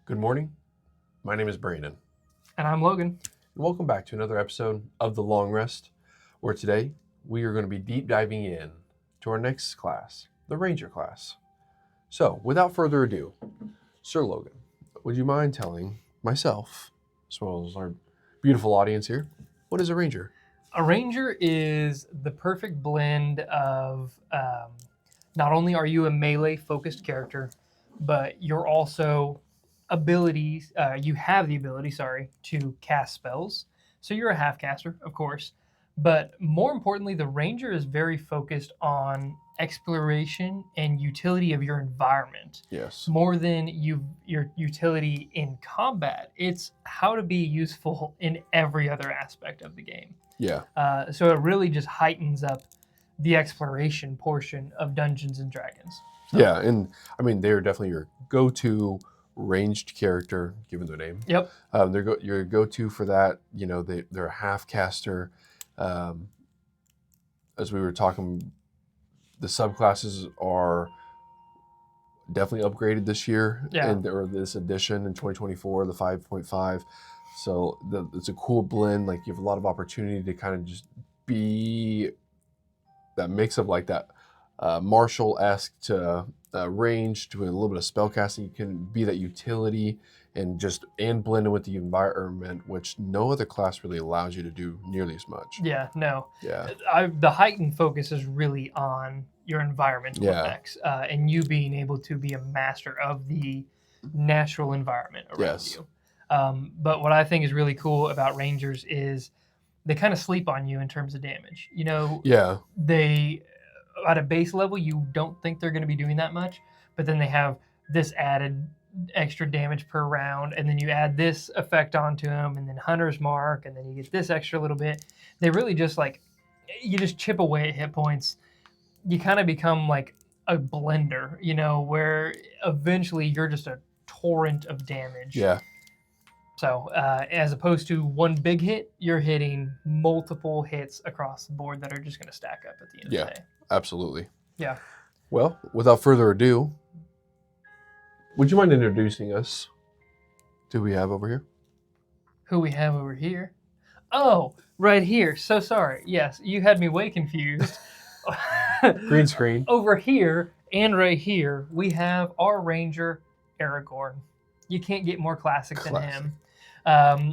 Good morning. My name is Brandon, And I'm Logan. and welcome back to another episode of The Long Rest, where today we are going to be deep diving in to our next class, the Ranger class. So, without further ado, Sir Logan, would you mind telling myself, as well as our beautiful audience here, what is a Ranger? A ranger is the perfect blend of not only are you a melee focused character, but you're also abilities. You have the ability, to cast spells. So you're a half caster, of course. But more importantly, the ranger is very focused on exploration and utility of your environment Yes. more than your utility in combat. It's how to be useful in every other aspect of the game. Yeah. So it really just heightens up the exploration portion of Dungeons and Dragons. So, Yeah, and I mean, they're definitely your go-to ranged character, given their name. Yep. They're your go-to for that. You know, they're a half caster. Um, as we were talking, the subclasses are definitely upgraded this year, Yeah. or this edition in 2024, the 5.5. So it's a cool blend. Like you have a lot of opportunity to kind of just be that mix of like that martial-esque to range to a little bit of spellcasting. You can be that utility and blend in with the environment, which no other class really allows you to do nearly as much. Yeah, no. Yeah. The heightened focus is really on your environmental effects and you being able to be a master of the natural environment around you. But what I think is really cool about Rangers is they kind of sleep on you in terms of damage. You know, Yeah. they at a base level you don't think they're going to be doing that much, but then they have this added extra damage per round, and then you add this effect onto them, and then Hunter's Mark, and then you get this extra little bit. They really just you just chip away at hit points. You kind of become like a blender, where eventually you're just a torrent of damage. Yeah. So as opposed to one big hit, you're hitting multiple hits across the board that are just going to stack up at the end of the day. Absolutely. Yeah. Well, without further ado, would you mind introducing us to who we have over here? Who we have over here? Oh, right here. So sorry. Yes, you had me way confused. Green screen. Over here and right here, we have our Ranger, Aragorn. You can't get more classic than him.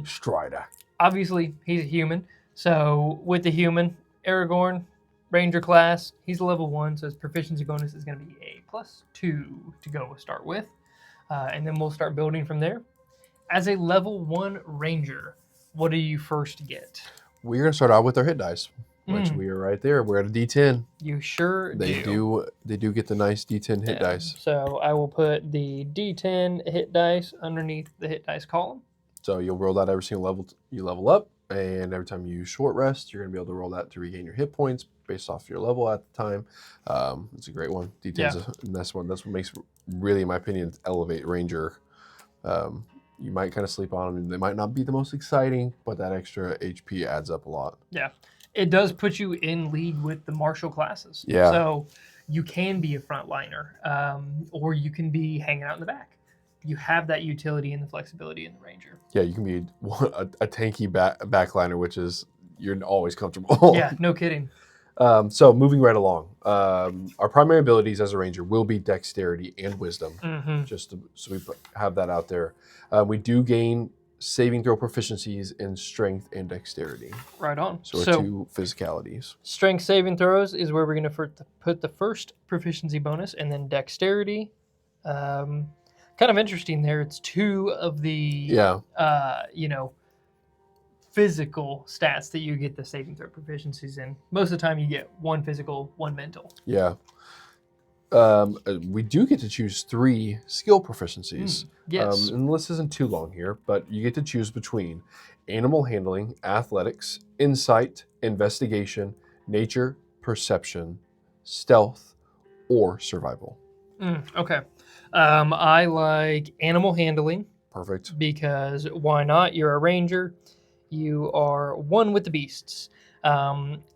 Strider. Obviously, he's a human. So with the human, Aragorn, Ranger class, he's a level 1, so his proficiency bonus is going to be a +2 to go start with. And then we'll start building from there. As a level 1 Ranger, what do you first get? We're going to start out with our hit dice, which we are right there. We're at a D10. You sure do. They do get the nice D10 hit dice. So I will put the D10 hit dice underneath the hit dice column. So you'll roll that every single level you level up, and every time you short rest, you're going to be able to roll that to regain your hit points based off your level at the time. It's a great one. D10's and that's what makes, really, in my opinion, elevate Ranger. You might kind of sleep on them. They might not be the most exciting, but that extra HP adds up a lot. Yeah. It does put you in league with the martial classes. Yeah. So you can be a frontliner, or you can be hanging out in the back. You have that utility and the flexibility in the Ranger. Yeah, you can be a tanky backliner, which is, you're always comfortable. Yeah, no kidding. So moving right along, our primary abilities as a Ranger will be Dexterity and Wisdom, so we have that out there. We do gain saving throw proficiencies in Strength and Dexterity. Right on. So our two physicalities. Strength saving throws is where we're going to put the first proficiency bonus, and then Dexterity. Kind of interesting there. It's 2 of the physical stats that you get the saving throw proficiencies in. Most of the time you get 1 physical, 1 mental. Yeah. We do get to choose 3 skill proficiencies. Yes. And the list isn't too long here, but you get to choose between Animal Handling, Athletics, Insight, Investigation, Nature, Perception, Stealth, or Survival. Okay. I like Animal Handling. Perfect. Because why not? You're a Ranger. You are one with the beasts.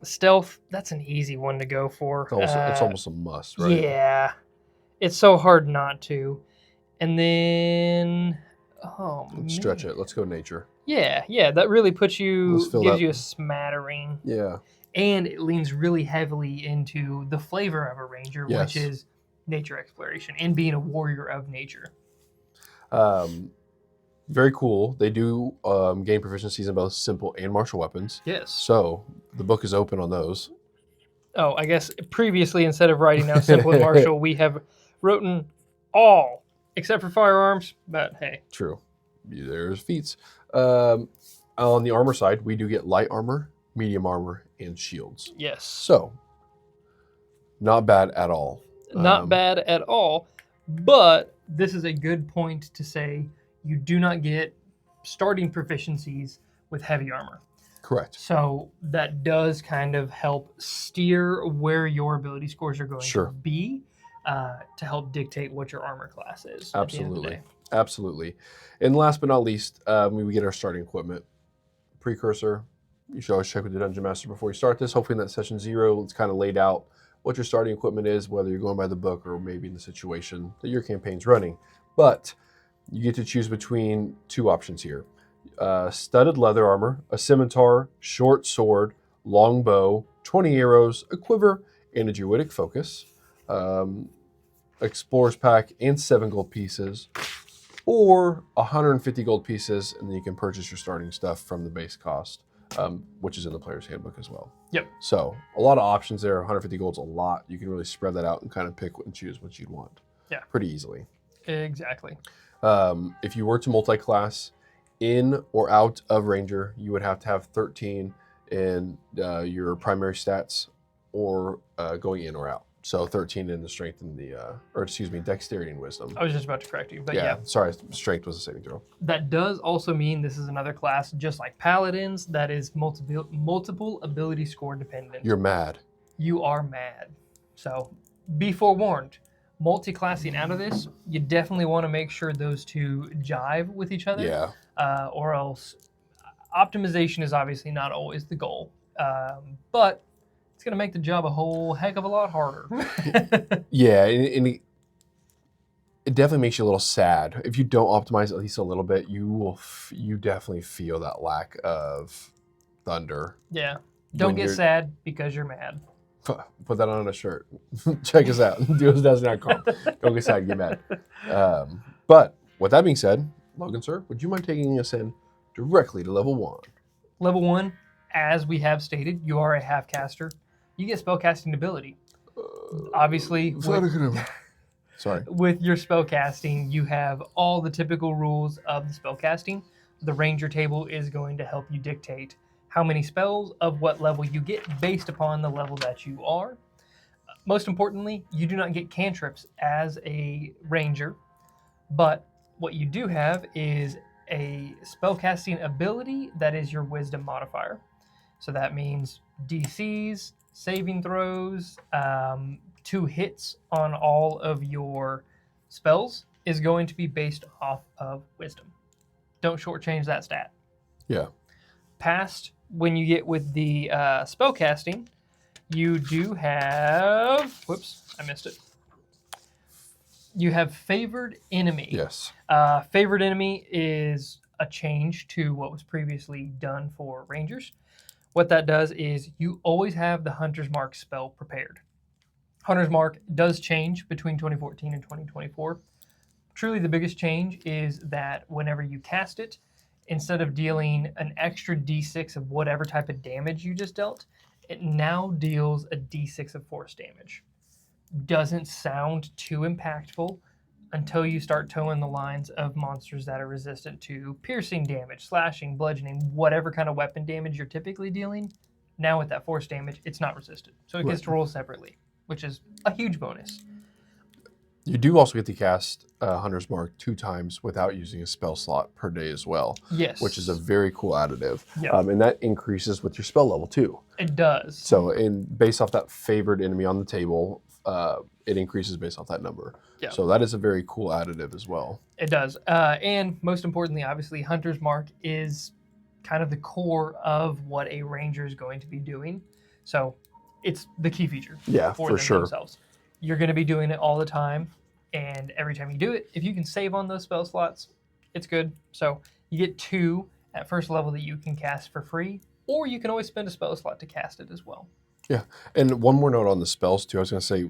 Stealth, that's an easy one to go for. It's almost a must, right? Yeah. It's so hard not to. And then Oh, Let's stretch man. it. Let's go nature. Yeah, that really puts you, Let's fill gives that. you a smattering. Yeah. And it leans really heavily into the flavor of a ranger, which Yes. is nature exploration and being a warrior of nature. Very cool. They do gain proficiencies in both simple and martial weapons. Yes. So the book is open on those. Oh, I guess previously, instead of writing now simple and martial, we have written all except for firearms. But hey, True. There's feats. On the armor side, we do get light armor, medium armor, and shields. yes, So not bad at all. not bad at all. But this is a good point to say you do not get starting proficiencies with heavy armor. Correct. So that does kind of help steer where your ability scores are going Sure. to be to help dictate what your armor class is. At the end of the Absolutely. day. Absolutely. And last but not least, we get our starting equipment. Precursor. You should always check with the Dungeon Master before you start this. Hopefully in that session 0, it's kind of laid out what your starting equipment is, whether you're going by the book or maybe in the situation that your campaign's running. But you get to choose between 2 options here. Studded leather armor, a scimitar, short sword, long bow, 20 arrows, a quiver, and a druidic focus. Explorer's pack and 7 gold pieces, or 150 gold pieces, and then you can purchase your starting stuff from the base cost, which is in the player's handbook as well. Yep. So a lot of options there. 150 gold's a lot. You can really spread that out and kind of pick and choose what you'd want. Yeah. Pretty easily. Exactly. If you were to multi-class in or out of Ranger, you would have to have 13 in your primary stats, or going in or out. So 13 in the strength and dexterity and wisdom. I was just about to correct you, but yeah. Sorry, strength was a saving throw. That does also mean this is another class, just like Paladins, that is multiple ability score dependent. You're mad. You are mad. So be forewarned. Multi-classing out of this, you definitely want to make sure those 2 jive with each other. Yeah. Or else optimization is obviously not always the goal. But it's going to make the job a whole heck of a lot harder. Yeah, and it definitely makes you a little sad. If you don't optimize at least a little bit, you definitely feel that lack of thunder. Yeah. Don't get sad because you're mad. Put that on a shirt. Check us out. DuosDoes.com. Don't get sad, get mad. But with that being said, Logan, sir, would you mind taking us in directly to level 1? Level 1, as we have stated, you are a half caster. You get spellcasting ability. Obviously, Sorry. With your spellcasting, you have all the typical rules of the spellcasting. The Ranger table is going to help you dictate how many spells of what level you get based upon the level that you are. Most importantly, you do not get cantrips as a Ranger, but what you do have is a spellcasting ability that is your wisdom modifier. So that means DCs, saving throws, 2 hits on all of your spells is going to be based off of wisdom. Don't shortchange that stat. Yeah. Past when you get with the spellcasting, you do have... Whoops, I missed it. You have favored enemy. Yes. Favored enemy is a change to what was previously done for Rangers. What that does is you always have the Hunter's Mark spell prepared. Hunter's Mark does change between 2014 and 2024. Truly the biggest change is that whenever you cast it, instead of dealing an extra d6 of whatever type of damage you just dealt, it now deals a d6 of force damage. Doesn't sound too impactful until you start towing the lines of monsters that are resistant to piercing damage, slashing, bludgeoning, whatever kind of weapon damage you're typically dealing. Now with that force damage, it's not resistant. So it gets to roll separately, which is a huge bonus. You do also get to cast Hunter's Mark 2 times without using a spell slot per day as well. Yes. Which is a very cool additive. Yeah. And that increases with your spell level too. It does. So based off that favored enemy on the table, it increases based off that number. Yeah. So that is a very cool additive as well. It does. And most importantly, obviously, Hunter's Mark is kind of the core of what a Ranger is going to be doing. So it's the key feature for them themselves. You're going to be doing it all the time. And every time you do it, if you can save on those spell slots, It's good. So you get 2 at first level that you can cast for free, or you can always spend a spell slot to cast it as well. Yeah, and one more note on the spells too. I was going to say,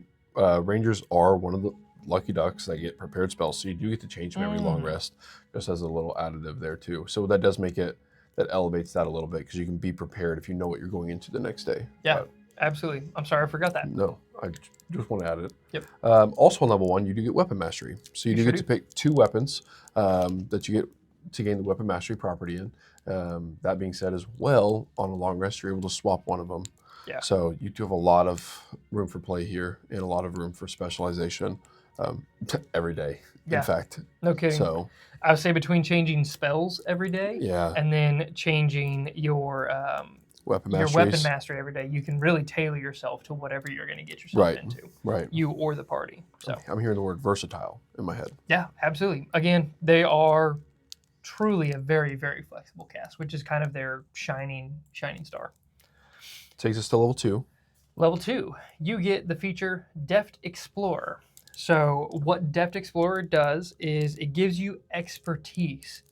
Rangers are one of the lucky ducks that get prepared spells, so you do get to change them every long rest, just as a little additive there too. So that does make it, that elevates that a little bit, because you can be prepared if you know what you're going into the next day. Yeah, absolutely. I'm sorry I forgot that. No, I just want to add it. Yep. Also on level 1, you do get weapon mastery, so you do get to pick 2 weapons that you get to gain the weapon mastery property in. That being said, as well, on a long rest, you're able to swap one of them. Yeah. So you do have a lot of room for play here, and a lot of room for specialization every day. Yeah. In fact, No kidding. so I would say between changing spells every day, yeah, and then changing your weapon mastery every day, you can really tailor yourself to whatever you're going to get yourself into. Right. You or the party. So I'm hearing the word versatile in my head. yeah, absolutely. Again, they are truly a very, very flexible cast, which is kind of their shining star. Takes us to level 2. Level 2, you get the feature Deft Explorer. So what Deft Explorer does is it gives you expertise.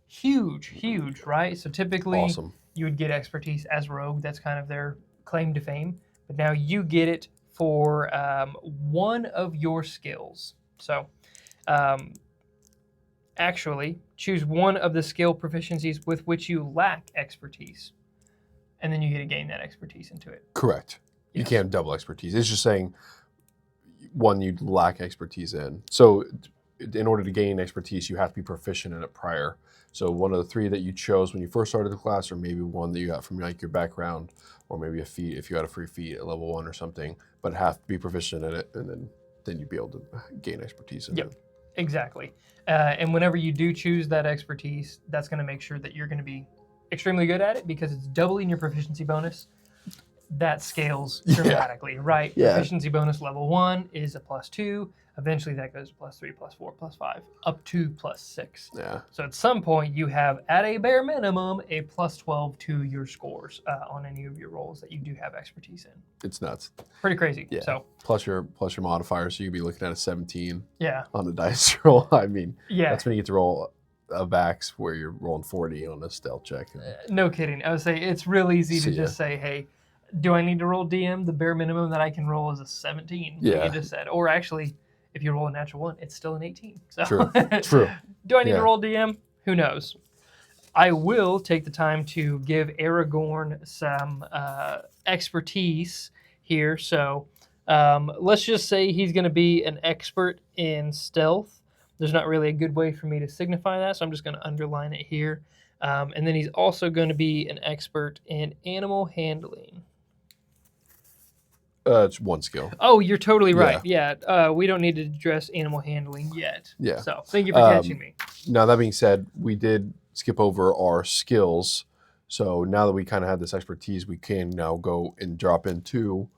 Huge, right? So typically Awesome. you would get expertise as rogue. That's kind of their claim to fame. But now you get it for one of your skills. So actually choose one of the skill proficiencies with which you lack expertise, and then you get to gain that expertise into it. Correct. Yes. You can't double expertise. It's just saying one you lack expertise in. So in order to gain expertise, you have to be proficient in it prior. So one of the 3 that you chose when you first started the class, or maybe one that you got from like your background, or maybe a feat if you had a free feat at level 1 or something, but have to be proficient in it, and then you'd be able to gain expertise in it. Exactly. And whenever you do choose that expertise, that's going to make sure that you're going to be extremely good at it, because it's doubling your proficiency bonus. That scales dramatically, right? Yeah. Proficiency bonus level 1 is a +2. Eventually that goes to +3, +4, +5, up to +6. Yeah. So at some point you have, at a bare minimum, a +12 to your scores on any of your rolls that you do have expertise in. It's nuts. Pretty crazy. Yeah. So plus your modifier, so you'd be looking at a 17 yeah. on the dice roll. I mean, yeah. That's when you get to roll a vax where you're rolling 40 on a stealth check. No kidding. I would say it's real easy to just say, hey, do I need to roll DM? The bare minimum that I can roll is a 17. Yeah. Like you just said. Or actually, if you roll a natural 1, it's still an 18. So True. Do I need to roll DM? Who knows? I will take the time to give Aragorn some expertise here. So let's just say he's going to be an expert in stealth. There's not really a good way for me to signify that, so I'm just going to underline it here. And then he's also going to be an expert in animal handling. It's 1 skill. Oh, you're totally right. Yeah. We don't need to address animal handling yet. Yeah. So thank you for catching me. Now, that being said, we did skip over our skills. So now that we kind of had this expertise, we can now go and drop into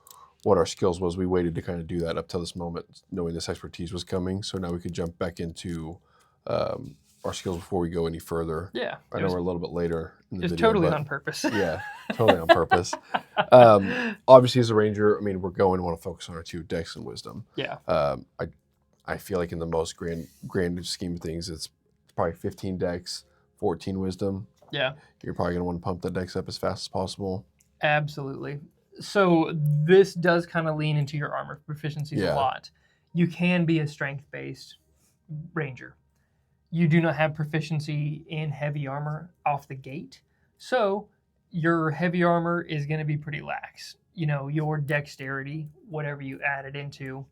what our skills was. We waited to kind of do that up till this moment, knowing this expertise was coming. So now we could jump back into our skills before we go any further. Yeah. I know we're a little bit later in the It's video. totally on purpose. Yeah, totally on purpose. Obviously, as a ranger, I mean, we want to focus on our 2, dex and wisdom. Yeah. I feel like in the most grand scheme of things, it's probably 15 dex, 14 wisdom. Yeah. You're probably going to want to pump that dex up as fast as possible. Absolutely. So this does kind of lean into your armor proficiencies a lot. You can be a strength-based ranger. You do not have proficiency in heavy armor off the gate, so your heavy armor is going to be pretty lax. You know, your dexterity, whatever you add it into,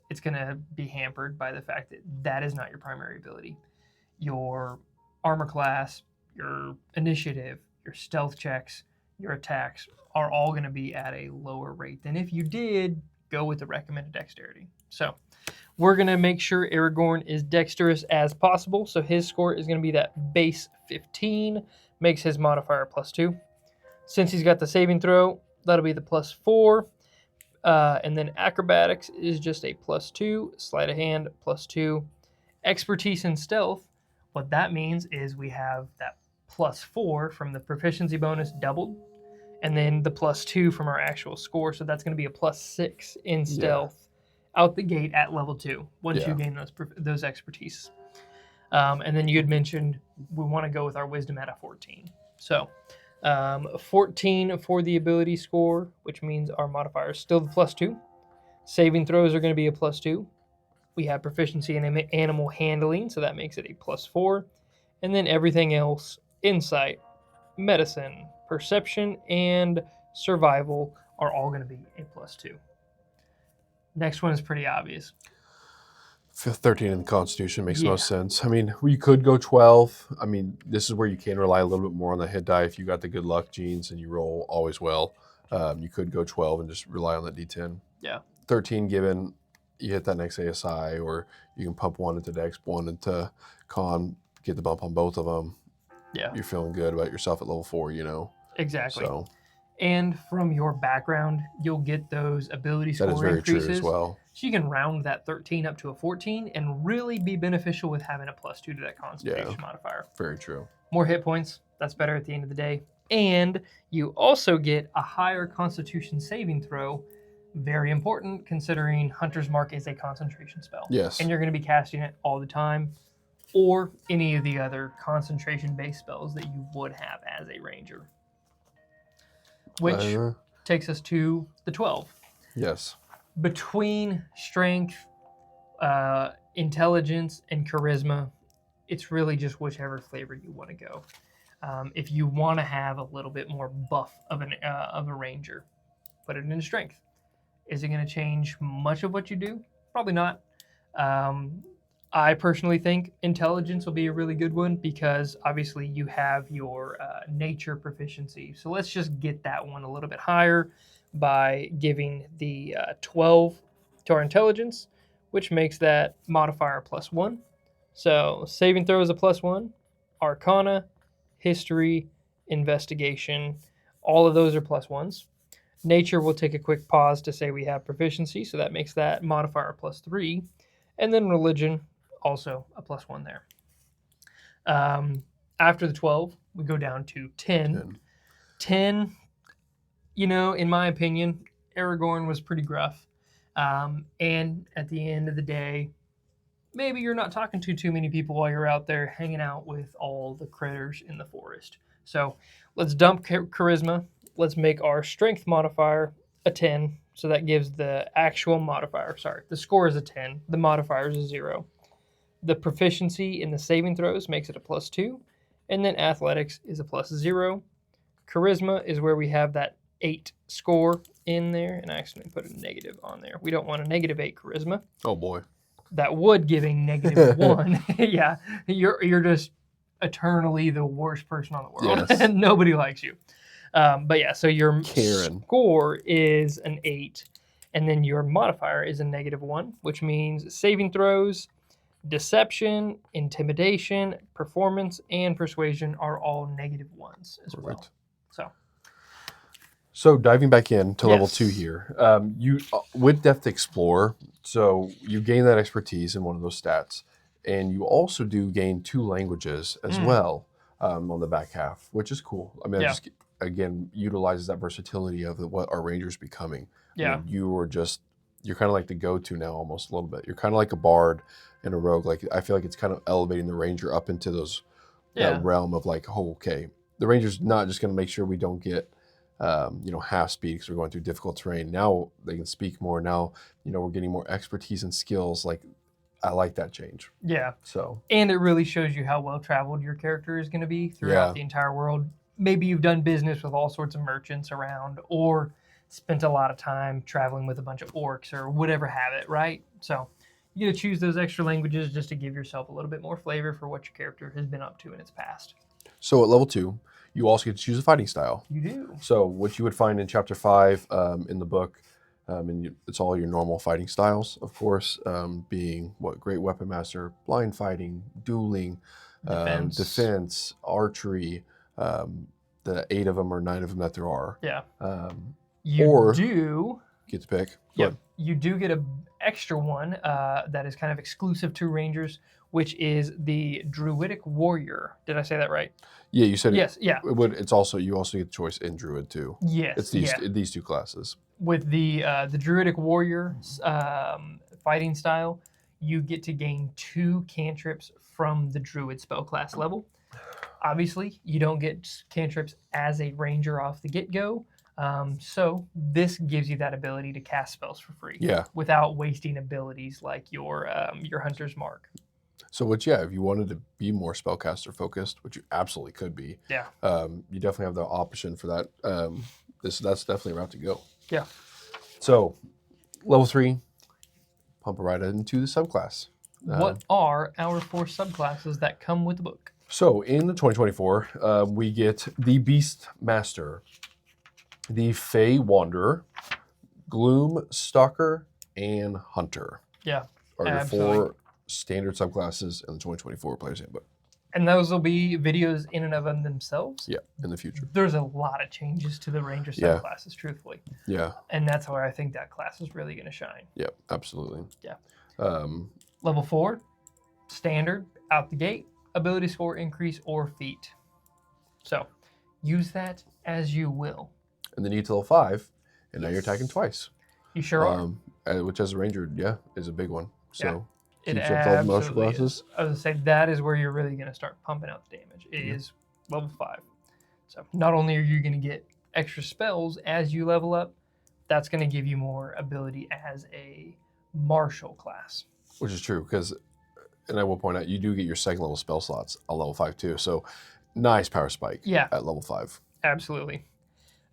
it's going to be hampered by the fact that that is not your primary ability. Your armor class, your initiative, your stealth checks, your attacks are all going to be at a lower rate than if you did go with the recommended dexterity. So we're going to make sure Aragorn is dexterous as possible. So his score is going to be that base 15, makes his modifier +2. Since he's got the saving throw, that'll be the +4. And then acrobatics is just a +2, sleight of hand +2. Expertise and stealth, what that means is we have that +4 from the proficiency bonus doubled, and then the +2 from our actual score. So that's going to be a +6 in stealth out the gate at level 2 once you gain those expertise. And then you had mentioned we want to go with our wisdom at a 14. So 14 for the ability score, which means our modifier is still the +2. Saving throws are going to be a +2. We have proficiency in animal handling, so that makes it a +4. And then everything else, insight, medicine, perception, and survival are all going to be a +2. Next one is pretty obvious. 13 in the Constitution makes the Yeah. most sense. I mean, you could go 12. I mean, this is where you can rely a little bit more on the hit die. If you got the good luck genes and you roll always well, you could go 12 and just rely on that D10. Yeah. 13 given you hit that next ASI, or you can pump one into Dex, one into Con, get the bump on both of them. Yeah. You're feeling good about yourself at level 4, you know? Exactly. So And from your background, you'll get those ability score that is very increases. true as well. So you can round that 13 up to a 14 and really be beneficial with having a +2 to that Constitution modifier. Very true. More hit points, that's better at the end of the day. And you also get a higher Constitution saving throw. Very important considering Hunter's Mark is a concentration spell. Yes. And you're going to be casting it all the time, or any of the other concentration-based spells that you would have as a ranger. Which takes us to the 12. Yes. Between strength, intelligence, and charisma, it's really just whichever flavor you want to go. If you want to have a little bit more buff of a ranger, put it in strength. Is it going to change much of what you do? Probably not. I personally think intelligence will be a really good one because obviously you have your nature proficiency. So let's just get that one a little bit higher by giving the 12 to our intelligence, which makes that modifier +1. So saving throw is a +1. Arcana, history, investigation, all of those are +1s. Nature will take a quick pause to say we have proficiency, so that makes that modifier +3. And then religion, also a +1 there. After the 12, we go down to 10. 10, you know, in my opinion, Aragorn was pretty gruff. And at the end of the day, maybe you're not talking to too many people while you're out there hanging out with all the critters in the forest. So let's dump charisma. Let's make our strength modifier a 10. So that gives the actual modifier, the score is a 10. The modifier is a 0. The proficiency in the saving throws makes it a +2. And then athletics is a +0. Charisma is where we have that 8 score in there. And I accidentally put a negative on there. We don't want a -8 charisma. Oh boy. That would give a -1. Yeah, you're just eternally the worst person on the world. Yes. And nobody likes you. But yeah, so your Karen. score is an 8, and then your modifier is a -1, which means saving throws, deception, intimidation, performance, and persuasion are all -1s as well. So diving back in to level Yes. 2 here, you with Depth Explorer, so you gain that expertise in one of those stats, and you also do gain 2 languages as well on the back half, which is cool. I mean, just again utilizes that versatility of what our ranger's becoming. Yeah, I mean, you're kind of like the go-to now almost a little bit. You're kind of like a bard and a rogue. Like I feel like it's kind of elevating the ranger up into those that realm of like, oh, okay, the ranger's not just going to make sure we don't get half speed because we're going through difficult terrain. Now they can speak more. Now, we're getting more expertise and skills. Like, I like that change. Yeah. So. And it really shows you how well traveled your character is going to be throughout the entire world. Maybe you've done business with all sorts of merchants around, or spent a lot of time traveling with a bunch of orcs or whatever have it, right? So you get to choose those extra languages just to give yourself a little bit more flavor for what your character has been up to in its past. So at level 2, you also get to choose a fighting style. You do. So what you would find in chapter 5 in the book, it's all your normal fighting styles, of course, being great weapon master, blind fighting, dueling, defense, archery, the 8 of them or 9 of them that there are. Yeah. Or do get to pick. Yep. You do get an extra one that is kind of exclusive to Rangers, which is the Druidic Warrior. Did I say that right? Yeah, you said yes. Yeah. You also get the choice in Druid too. Yes. It's these 2 classes. With the Druidic Warrior fighting style, you get to gain 2 cantrips from the Druid spellclass level. Obviously, you don't get cantrips as a ranger off the get-go, so this gives you that ability to cast spells for free. Yeah. Without wasting abilities like your Hunter's Mark. So, which, yeah, if you wanted to be more spellcaster focused, which you absolutely could be, Yeah. You definitely have the option for that. That's definitely a route to go. Yeah. So, level 3, pump right into the subclass. What are our 4 subclasses that come with the book? So, in the 2024, we get the Beast Master, the Fey Wanderer, Gloom Stalker, and Hunter. Yeah. Are your Absolutely. 4 standard subclasses in the 2024 Player's Handbook. And those will be videos in and of themselves. Yeah, in the future. There's a lot of changes to the Ranger Yeah. subclasses, truthfully. Yeah. And that's where I think that class is really going to shine. Yeah, absolutely. Yeah. Level 4, standard, out the gate, ability score increase or feat. So use that as you will. And then you get to level 5, and now Yes. you're attacking twice. You sure are. Which as a ranger, is a big one. So It keeps you up to all the martial absolutely classes. is. I was going to say, that is where you're really going to start pumping out the damage. It is level 5. So not only are you going to get extra spells as you level up, that's going to give you more ability as a martial class. Which is true, because, and I will point out, you do get your second level spell slots on level 5 too. So nice power spike at level 5. Absolutely.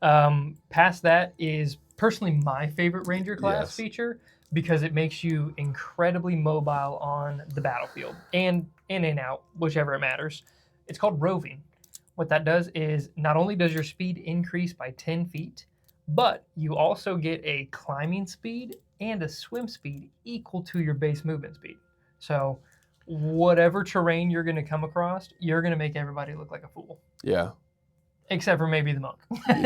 Past that is personally my favorite Ranger class feature, because it makes you incredibly mobile on the battlefield and in and out, whichever it matters. It's called roving. What that does is not only does your speed increase by 10 feet, but you also get a climbing speed and a swim speed equal to your base movement speed. So whatever terrain you're going to come across, you're going to make everybody look like a fool. Yeah. Except for maybe the monk.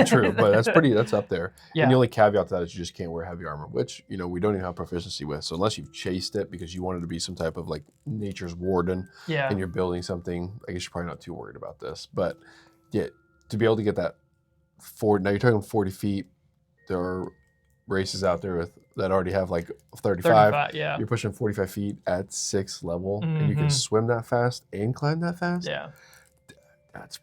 True, but that's up there. Yeah. And the only caveat to that is you just can't wear heavy armor, which, we don't even have proficiency with. So unless you've chased it because you wanted to be some type of like nature's warden and you're building something, I guess you're probably not too worried about this. But yeah, to be able to get that now you're talking 40 feet. There are races out there that already have like 35. Yeah. You're pushing 45 feet at 6th level, and you can swim that fast and climb that fast. Yeah. That's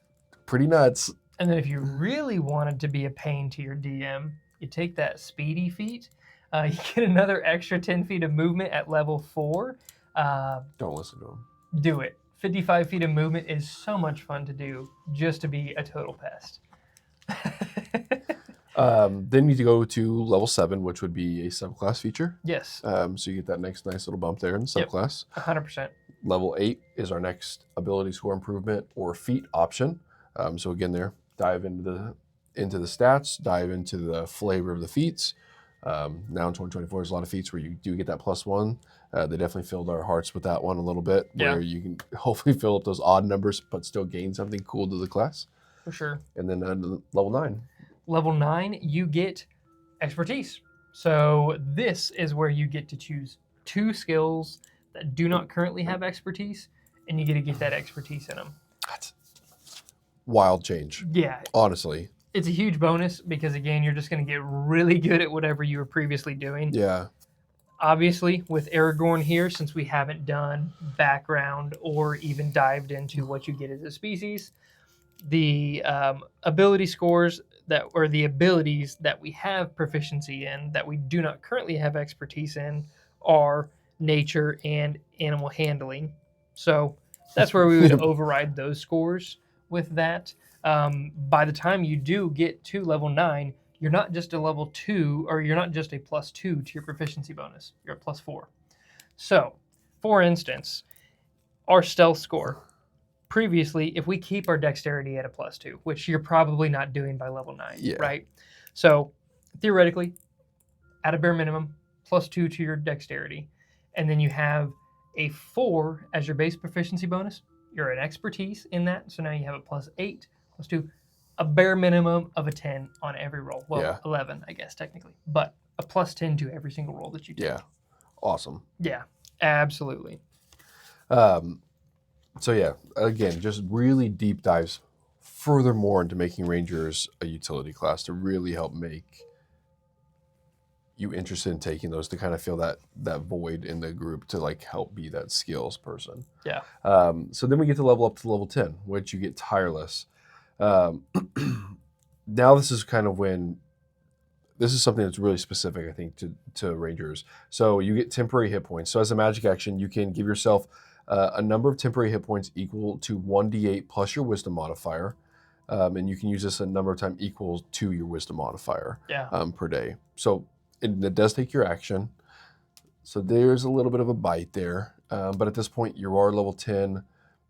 pretty nuts. And then if you really wanted to be a pain to your DM, you take that speedy feat. You get another extra 10 feet of movement at level 4. Don't listen to them. Do it. 55 feet of movement is so much fun to do just to be a total pest. Then you need to go to level 7, which would be a subclass feature. Yes. So you get that nice little bump there in the subclass. 100%. Level 8 is our next ability score improvement or feat option. So again, dive into the stats, dive into the flavor of the feats. Now in 2024, there's a lot of feats where you do get that +1. They definitely filled our hearts with that one a little bit, where you can hopefully fill up those odd numbers, but still gain something cool to the class. For sure. And then level 9. Level 9, you get expertise. So this is where you get to choose 2 skills that do not currently have expertise, and you get to get that expertise in them. That's wild change. Yeah. Honestly. It's a huge bonus because, again, you're just going to get really good at whatever you were previously doing. Yeah. Obviously, with Aragorn here, since we haven't done background or even dived into what you get as a species, the ability scores the abilities that we have proficiency in that we do not currently have expertise in are nature and animal handling. So that's where we would override those scores with that. By the time you do get to level 9, you're not just a level 2, or you're not just a +2 to your proficiency bonus. You're a +4. So, for instance, our stealth score. Previously, if we keep our dexterity at a +2, which you're probably not doing by level 9, right? So, theoretically, at a bare minimum, +2 to your dexterity. And then you have a 4 as your base proficiency bonus. You're an expertise in that, so now you have a +8, +2, a bare minimum of a 10 on every roll. Well, 11, I guess, technically. But a +10 to every single roll that you take. Yeah. Awesome. Yeah, absolutely. So yeah, again, just really deep dives furthermore into making Rangers a utility class to really help make you interested in taking those to kind of fill that void in the group to like help be that skills person. Yeah. So then we get to level up to level 10, which you get tireless. Um, now this is kind of when this is something that's really specific, I think, to Rangers. So you get temporary hit points. So as a magic action, you can give yourself a number of temporary hit points equal to 1d8 plus your wisdom modifier. And you can use this a number of times equal to your wisdom modifier per day. So it does take your action. So there's a little bit of a bite there. But at this point, you are level 10.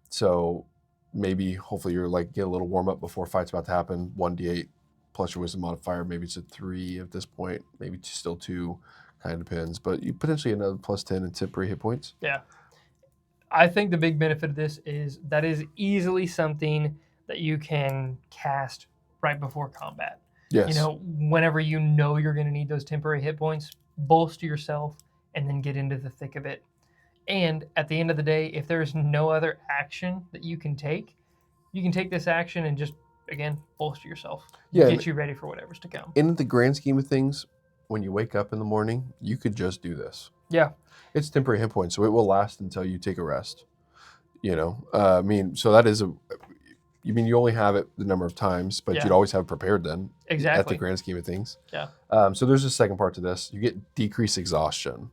So maybe, hopefully, you're like get a little warm up before fight's about to happen. 1d8 plus your wisdom modifier. Maybe it's a 3 at this point. Maybe still 2. Kind of depends. But you potentially another plus 10 in temporary hit points. Yeah. I think the big benefit of this is that is easily something that you can cast right before combat. Yes. You know, whenever you know you're going to need those temporary hit points, bolster yourself and then get into the thick of it. And at the end of the day, if there's no other action that you can take this action and just, again, bolster yourself. Yeah, get you ready for whatever's to come. In the grand scheme of things, when you wake up in the morning, you could just do this. Yeah. It's temporary hit points, so it will last until you take a rest. You know, I mean, so that is you only have it the number of times, but you'd always have it prepared then. Exactly. At the grand scheme of things. Yeah. So there's a second part to this. You get decreased exhaustion.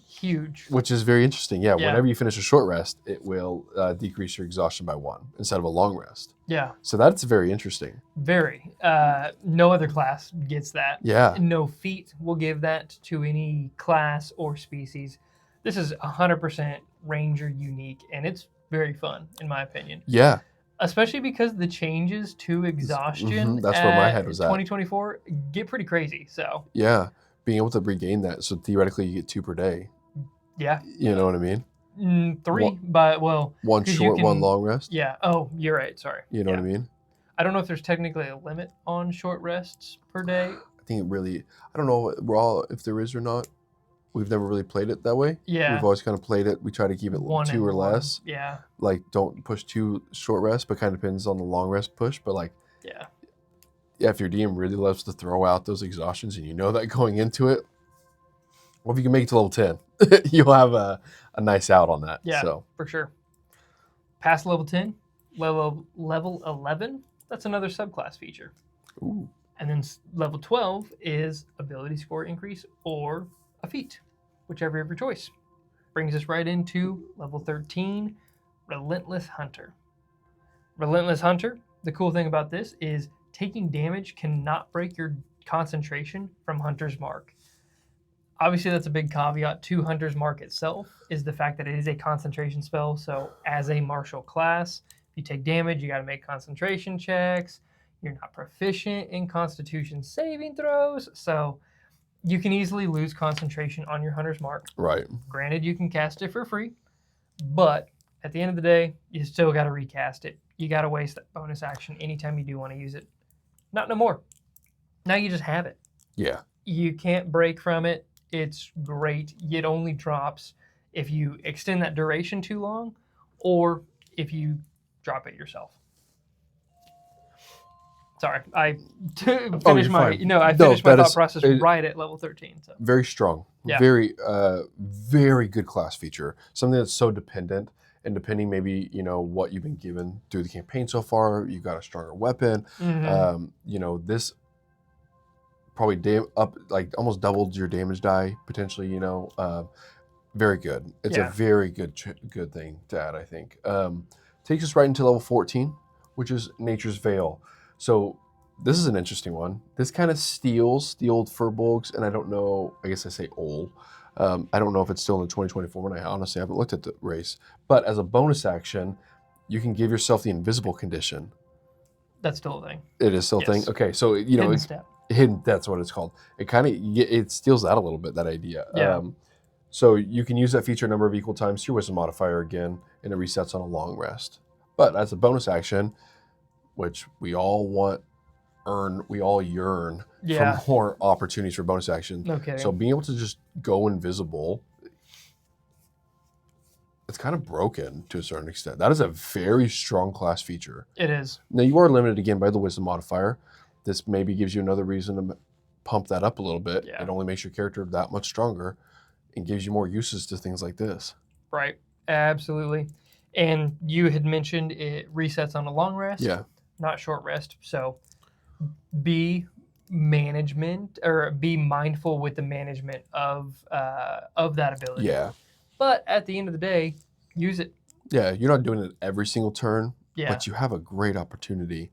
Huge. Which is very interesting. Yeah. Whenever you finish a short rest, it will decrease your exhaustion by 1 instead of a long rest. Yeah. So that's very interesting. Very. No other class gets that. Yeah. No feat will give that to any class or species. This is 100% Ranger unique, and it's very fun, in my opinion. Yeah. Especially because the changes to exhaustion that's where my head was at. 2024 get pretty crazy. So yeah, being able to regain that. So theoretically, you get 2 per day. Yeah. You know what I mean? 3, but well, 1 short, 1 long rest. Yeah. Oh, you're right. Sorry. You know what I mean? I don't know if there's technically a limit on short rests per day. I think it really. I don't know if there is or not. We've never really played it that way. Yeah. We've always kind of played it. We try to keep it 2 or less. Yeah. Like, don't push 2 short rests, but kind of depends on the long rest push. But like, yeah, if your DM really loves to throw out those exhaustions and you know that going into it, well, if you can make it to level 10, you'll have a nice out on that. Yeah, so. For sure. Past level 10, level 11, that's another subclass feature. Ooh. And then level 12 is ability score increase or a feat, whichever of your choice. Brings us right into level 13, Relentless Hunter. Relentless Hunter, the cool thing about this is taking damage cannot break your concentration from Hunter's Mark. Obviously, that's a big caveat to Hunter's Mark itself, is the fact that it is a concentration spell. So as a martial class, if you take damage, you got to make concentration checks. You're not proficient in Constitution saving throws. So you can easily lose concentration on your Hunter's Mark. Right. Granted, you can cast it for free, but at the end of the day, you still got to recast it. You got to waste that bonus action anytime you do want to use it. Not no more. Now you just have it. Yeah. You can't break from it. It's great. It only drops if you extend that duration too long or if you drop it yourself. Sorry, I finished my thought process right at level 13. So. Very strong. Yeah. Very, very good class feature. Something that's so dependent, and depending maybe what you've been given through the campaign so far, you got a stronger weapon. Mm-hmm. This probably almost doubled your damage die potentially. Very good. It's a very good thing to add. I think takes us right into level 14, which is Nature's Veil. So this is an interesting one. This kind of steals the old Furbolgs, and I don't know, I guess I say old. I don't know if it's still in the 2024 one. I honestly haven't looked at the race. But as a bonus action, you can give yourself the invisible condition. That's still a thing. It is still a thing? Okay, so, hidden, that's what it's called. It steals that a little bit, that idea. Yeah. So you can use that feature a number of equal times to your wisdom modifier again, and it resets on a long rest. But as a bonus action, which we all yearn for more opportunities for bonus action. No kidding. So being able to just go invisible, it's kind of broken to a certain extent. That is a very strong class feature. It is. Now you are limited again by the wisdom modifier. This maybe gives you another reason to pump that up a little bit. Yeah. It only makes your character that much stronger and gives you more uses to things like this. Right. Absolutely. And you had mentioned it resets on a long rest, Yeah. not short rest. So be mindful with the management of that ability. Yeah. But at the end of the day, use it. Yeah. You're not doing it every single turn, Yeah. but you have a great opportunity.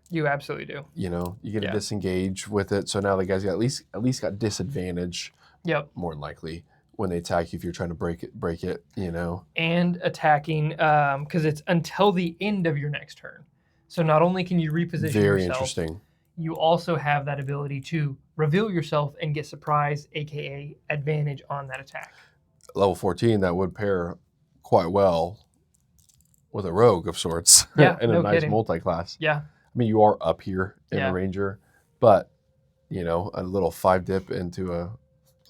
You absolutely do. You know, you get to Yeah. disengage with it. So now the guys got at least got disadvantage. Yep. More than likely when they attack you if you're trying to break it, you know. And attacking, because it's until the end of your next turn. So not only can you reposition Very yourself, interesting. you also have that ability to reveal yourself and get surprise, aka advantage on that attack. Level 14, that would pair quite well with a rogue of sorts. Yeah, and no a nice kidding. multi-class. Yeah. I mean, you are up here in Yeah. a ranger, but you know, a little 5 dip into a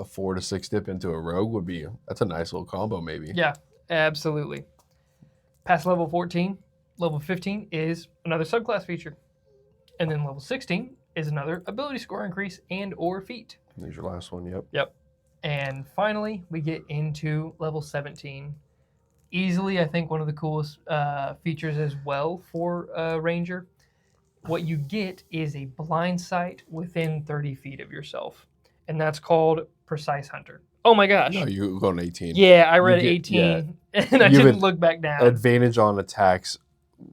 4 to 6 dip into a rogue that's a nice little combo maybe. Yeah, absolutely. Past level 14, level 15 is another subclass feature. And then level 16 is another ability score increase and or feat. There's your last one, yep. Yep. And finally, we get into level 17. Easily, I think, one of the coolest features as well for Ranger. What you get is a blind sight within 30 feet of yourself. And that's called Precise Hunter. Oh my gosh. No, you go to 18. Yeah, I read 18 and I didn't look back down. Advantage on attacks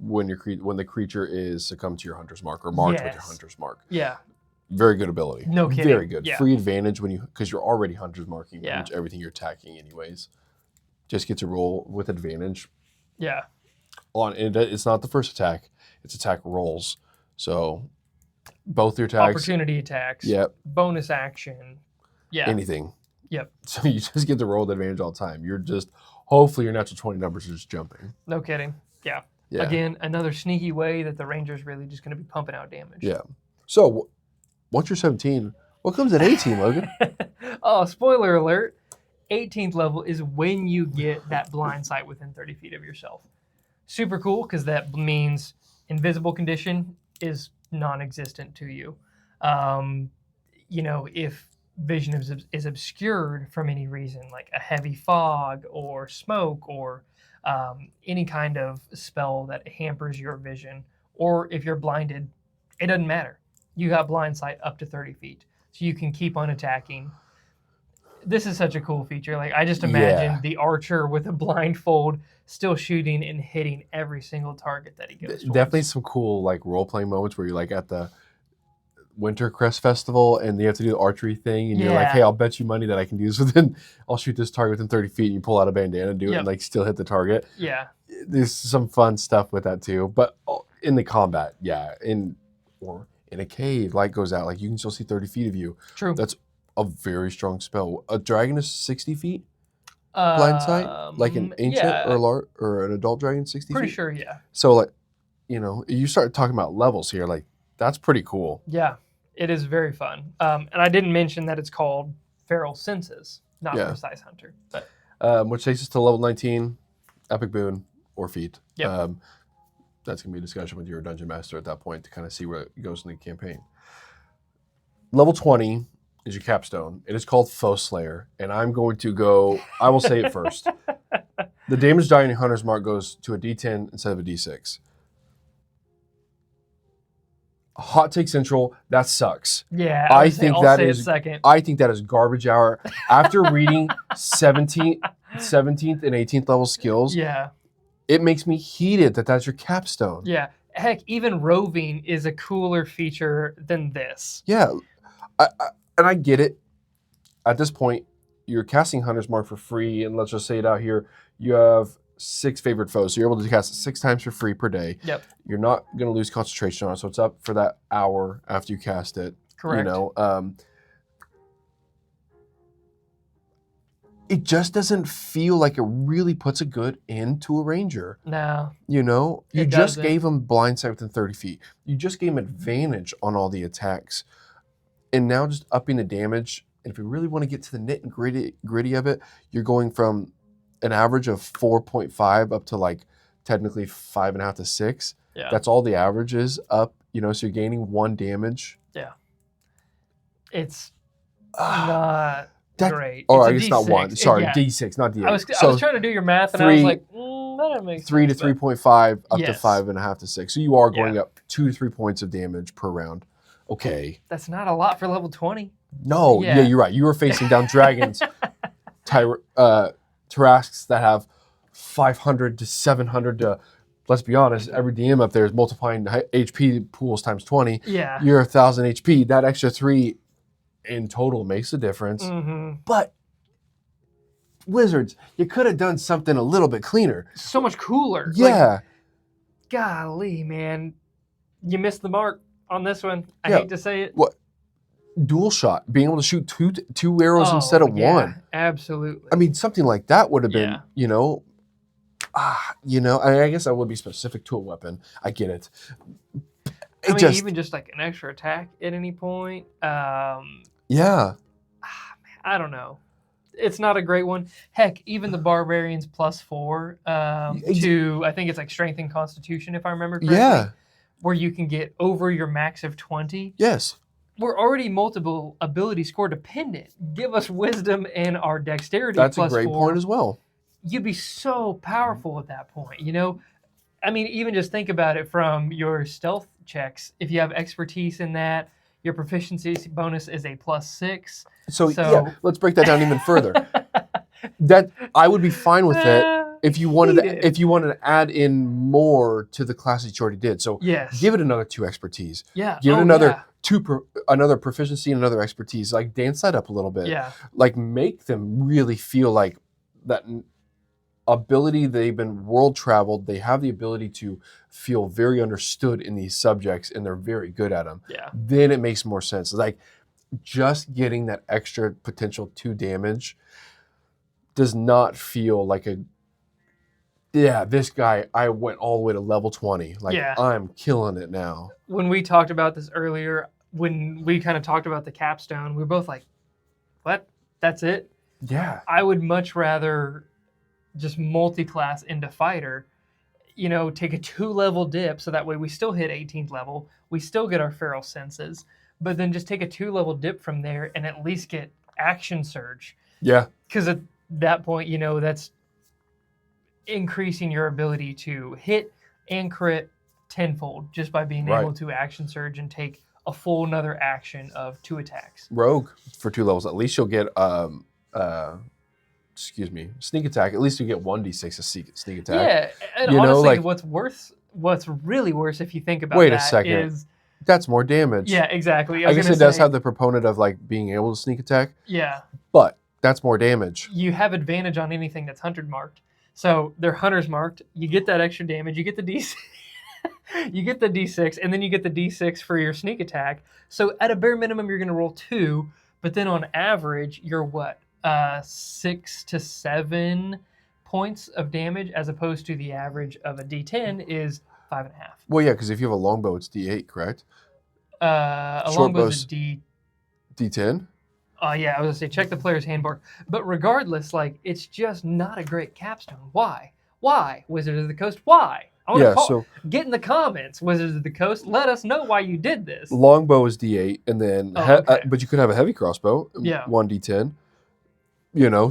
when the creature is succumbed to your hunter's mark or marked with your hunter's mark. Yeah. Very good ability. No kidding. Very good. Yeah. Free advantage because you're already hunter's marking Yeah. pretty much everything you're attacking anyways. Just get to roll with advantage. Yeah. It's not the first attack. It's attack rolls. So both your attacks. Opportunity attacks. Yep. Bonus action. Yeah. Anything. Yep. So you just get to roll with advantage all the time. Hopefully your natural 20 numbers are just jumping. No kidding. Yeah. Yeah. Again, another sneaky way that the Ranger's really just going to be pumping out damage. Yeah. So once you're 17, what comes at 18, Logan? Oh, spoiler alert. 18th level is when you get that blind sight within 30 feet of yourself. Super cool because that means invisible condition is non-existent to you. You know, if vision is obscured from any reason, like a heavy fog or smoke or any kind of spell that hampers your vision, or if you're blinded, it doesn't matter. You got blind sight up to 30 feet. So you can keep on attacking. This is such a cool feature. Like, I just imagine the archer with a blindfold still shooting and hitting every single target that he goes towards. Definitely some cool like role-playing moments where you're like at the Winter Crest Festival and you have to do the archery thing and you're like, hey, I'll bet you money that I can do this I'll shoot this target within 30 feet and you pull out a bandana and do it and like still hit the target. Yeah. There's some fun stuff with that too. But in the combat, or in a cave, light goes out, like you can still see 30 feet of you. True. That's a very strong spell. A dragon is 60 feet blind sight, like an ancient or an adult dragon, 60 feet. Pretty sure, yeah. So like, you know, you start talking about levels here, like that's pretty cool. Yeah, it is very fun. And I didn't mention that it's called Feral Senses, not Precise Hunter. But which takes us to level 19, epic boon or feat. Yep. That's gonna be a discussion with your dungeon master at that point to kind of see where it goes in the campaign. Level 20 is your capstone. It is called Foe Slayer, and I will say it first. The damage die on your hunter's mark goes to a D10 instead of a D6. Hot take central, that sucks. Yeah, I think that is garbage hour. After reading 17th and 18th level skills, it makes me heated that that's your capstone. Yeah, heck, even roving is a cooler feature than this. Yeah, and I get it. At this point, you're casting Hunter's Mark for free, and let's just say it out here, you have 6 favored foes, so you're able to cast it 6 times for free per day. Yep. You're not going to lose concentration on it, so it's up for that hour after you cast it. Correct. You know, it just doesn't feel like it really puts a good end to a ranger. No. You know, you just gave him blind sight within 30 feet. You just gave him advantage on all the attacks. And now just upping the damage. And if you really want to get to the nit and gritty of it, you're going from an average of 4.5 up to like technically 5.5 to 6. Yeah. That's all the average is up, you know, so you're gaining 1 damage. Yeah. It's Ah, not great. or It's I a guess not D6. one. Sorry, Yeah. D6, not D8. I was trying to do your math, and I was like, that doesn't make 3 to sense. but 3.5 up to yes. 5.5 to 6. So you are going Yeah. up 2 to 3 points of damage per round. Okay. That's not a lot for level 20. No, yeah, Yeah. you're right. You were facing down dragons, Tarrasques that have 500 to 700 to, let's be honest, every DM up there is multiplying HP pools times 20. Yeah. You're 1,000 HP. That extra 3 in total makes a difference. Mm-hmm. But Wizards, you could have done something a little bit cleaner. So much cooler. Yeah. Like, golly, man. You missed the mark on this one. I Yeah. hate to say it. What? Dual shot, being able to shoot two arrows instead of one. Absolutely. I mean, something like that would have been, Yeah. I guess I would be specific to a weapon. I get it. Even just like an extra attack at any point. Yeah. I don't know. It's not a great one. Heck, even the barbarians +4 to, I think it's like strength and constitution, if I remember correctly. Yeah. Where you can get over your max of 20. Yes. We're already multiple ability score dependent. Give us wisdom and our dexterity. That's a +4. great point as well. You'd be so powerful at that point, you know? I mean, even just think about it from your stealth checks. If you have expertise in that, your proficiency bonus is a +6. So yeah, let's break that down even further. That I would be fine with it if you wanted to add in more to the classes you already did. So yes. Give it another 2 expertise. Yeah. Give it another another proficiency and another expertise. Like dance that up a little bit. Yeah. Like make them really feel like that ability. They've been world traveled. They have the ability to feel very understood in these subjects, and they're very good at them. Yeah. Then it makes more sense. Like just getting that extra potential 2 damage does not feel like this guy, I went all the way to level 20. Like I'm killing it now. When we talked about this earlier, when we kind of talked about the capstone, we were both like, what? That's it? Yeah. I would much rather just multi-class into fighter, take a 2-level dip, so that way we still hit 18th level, we still get our feral senses, but then just take a 2-level dip from there and at least get action surge. Yeah. Because at that point, that's increasing your ability to hit and crit tenfold just by being able to action surge and take a full another action of 2 attacks. Rogue for 2 levels. At least you'll get sneak attack. At least you get 1d6 of sneak attack. Yeah, and honestly, what's really worse if you think about wait a second. is that's more damage. Yeah, exactly. I guess it does have the proponent of like being able to sneak attack. Yeah. But that's more damage. You have advantage on anything that's hunter marked. So they're hunters marked. You get that extra damage. You get the D6. You get the D6, and then you get the D6 for your sneak attack. So at a bare minimum, you're going to roll 2, but then on average, you're what? 6 to 7 points of damage, as opposed to the average of a D10 is 5.5. Well, yeah, because if you have a longbow, it's D8, correct? A longbow is a D10? Yeah, I was going to say, check the player's handbook. But regardless, it's just not a great capstone. Why? Why? Wizards of the Coast, why? Get in the comments, Wizards of the Coast. Let us know why you did this. Longbow is D8, and then, but you could have a heavy crossbow, 1d10.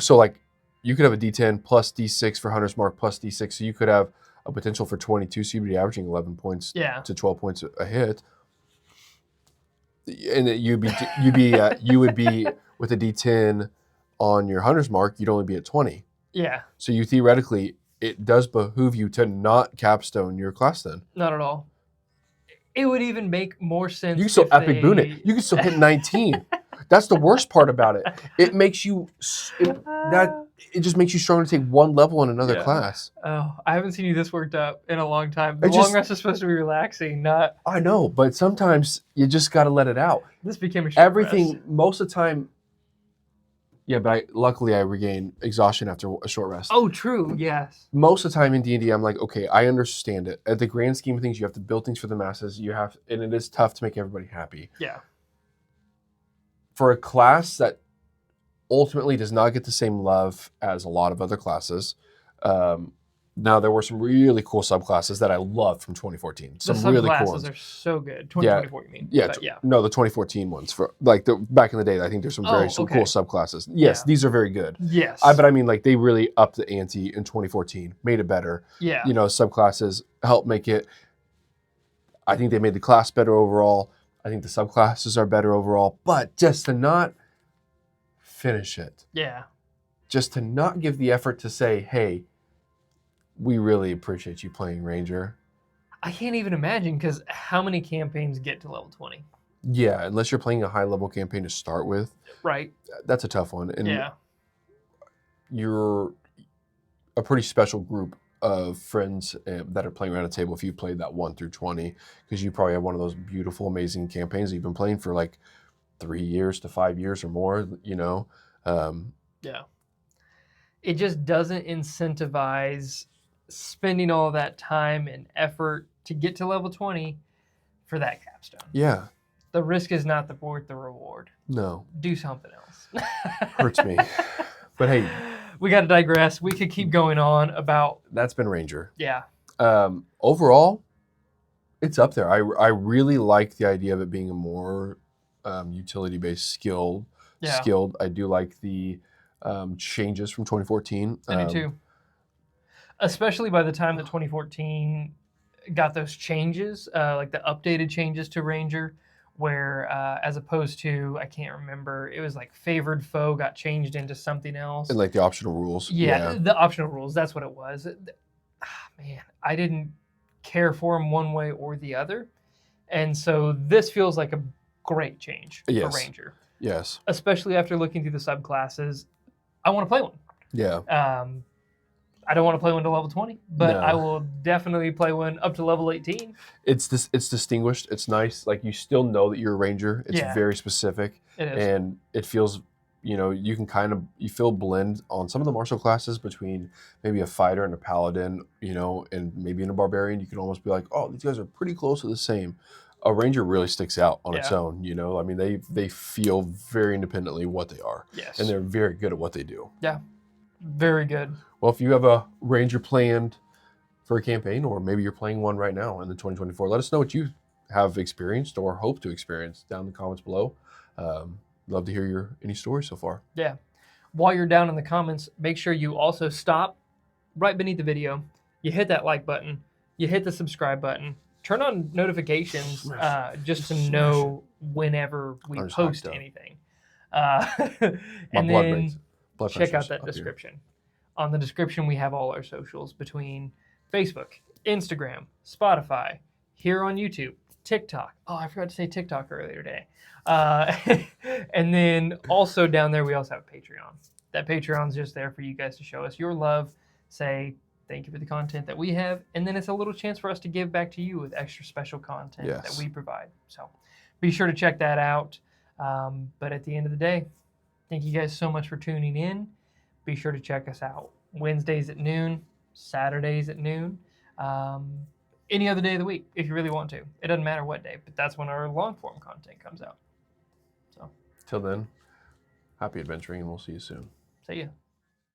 So you could have a D10 plus D6 for Hunter's Mark plus D6, so you could have a potential for 22, so you'd be averaging 11 points to 12 points a hit. And you would be with a D10 on your Hunter's Mark, you'd only be at 20. Yeah. So you theoretically, it does behoove you to not capstone your class then. Not at all. It would even make more sense. You can still epic boon it. You can still hit 19. That's the worst part about it. It makes you it just makes you stronger to take 1 level in another class. Oh, I haven't seen you this worked up in a long time. The long rest is supposed to be relaxing, not. I know, but sometimes you just got to let it out. This became a short rest. Most of the time. Yeah, but luckily I regain exhaustion after a short rest. Oh, true. Yes. Most of the time in D&D, I'm like, okay, I understand it. At the grand scheme of things, you have to build things for the masses. And it is tough to make everybody happy. Yeah. For a class that ultimately does not get the same love as a lot of other classes, Now, there were some really cool subclasses that I loved from 2014. Some The really cool subclasses ones. are so good. 2024, you mean? Yeah, But yeah. no, the 2014 ones for like the back in the day. I think there's some Oh, cool okay. subclasses. Yes, Yeah. these are very good. Yes. But I mean, like they really upped the ante in 2014, made it better. Yeah. You know, subclasses help make it. I think they made the class better overall. I think the subclasses are better overall. But just to not finish it, Yeah. just to not give the effort to say, hey, we really appreciate you playing Ranger. I can't even imagine because how many campaigns get to level 20? Yeah, unless you're playing a high level campaign to start with, Right. that's a tough one. And Yeah. you're a pretty special group of friends that are playing around a table if you played that 1 through 20, because you probably have one of those beautiful, amazing campaigns that you've been playing for like 3 years to 5 years or more, you know. Yeah. It just doesn't incentivize spending all that time and effort to get to level 20 for that capstone. Yeah, The risk is not worth the reward. no, Do something else. hurts me. But hey, we got to digress. We could keep going on about. that's been Ranger. Yeah. Overall, it's up there. I really like the idea of it being a more utility-based skilled. Yeah. I do like the changes from 2014. I do too. Especially by the time that 2014 got those changes, like the updated changes to Ranger, where as opposed to, I can't remember, it was like favored foe got changed into something else. And like the optional rules. Yeah, the optional rules, that's what it was. Man, I didn't care for them one way or the other. And so this feels like a great change for Ranger. Yes. Especially after looking through the subclasses. I want to play one. Yeah. I don't want to play one to level 20, but No. I will definitely play one up to level 18. It's distinguished. It's nice. Like you still know that you're a ranger. It's very specific. It is. And it feels, you know, you can you feel blend on some of the martial classes between maybe a fighter and a paladin, you know, and maybe in a barbarian, you can almost be like, oh, these guys are pretty close to the same. A ranger really sticks out on its own, you know. I mean, they feel very independently what they are. Yes. And they're very good at what they do. Yeah. Very good. Well, if you have a ranger planned for a campaign, or maybe you're playing one right now in the 2024, let us know what you have experienced or hope to experience down in the comments below. Love to hear any stories so far. Yeah. While you're down in the comments, make sure you also stop right beneath the video. You hit that like button. You hit the subscribe button. Turn on notifications just to know whenever we post anything. And then check out that description. On the description, we have all our socials between Facebook, Instagram, Spotify, here on YouTube, TikTok. Oh, I forgot to say TikTok earlier today. And then also down there, we also have Patreon. That Patreon's just there for you guys to show us your love, say thank you for the content that we have, and then it's a little chance for us to give back to you with extra special content that we provide. So be sure to check that out. But at the end of the day, thank you guys so much for tuning in. Be sure to check us out Wednesdays at noon, Saturdays at noon, any other day of the week if you really want to. It doesn't matter what day, but that's when our long form content comes out. So till then, happy adventuring, and we'll see you soon. See ya.